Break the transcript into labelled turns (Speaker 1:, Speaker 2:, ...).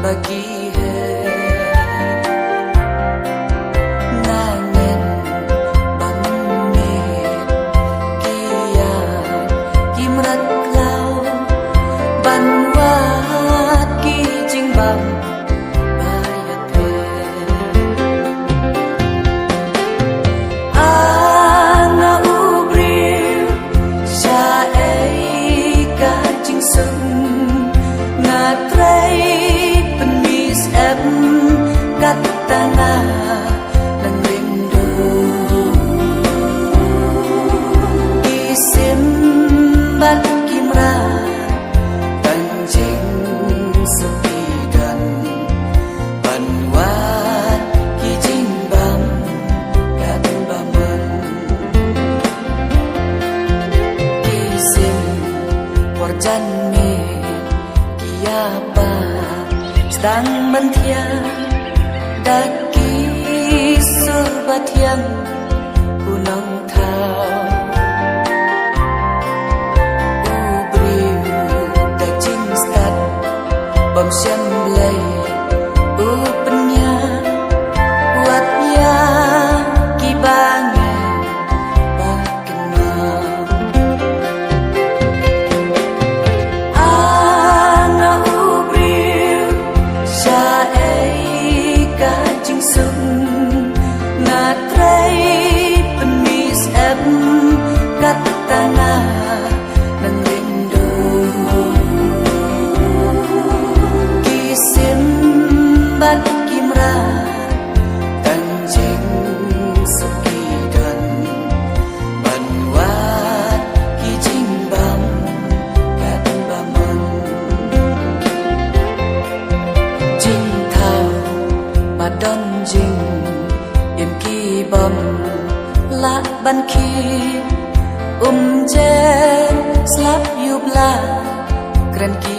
Speaker 1: bagi nangen banget kia kimrat lau banwat ki jing bang bayat pe ana ubril sha ei ka jing sung na trai penis em katana nang rindu isim bat kimra tanjing sepidan banwat ki jimbang kat bamen isim porjan me kiapa sedang mentia daki sebatian gunung thau ubriu daging stat bom siam lay upenya watnya kibange bakenal ana ubriu sha ei ka jing sung na trai penis em katana nang rindu kisim bat kimra tanjing sepidan banwat ki jimbang kat bamen jing thau madon jing yem ki bom la ban khi je slap yub la kren ki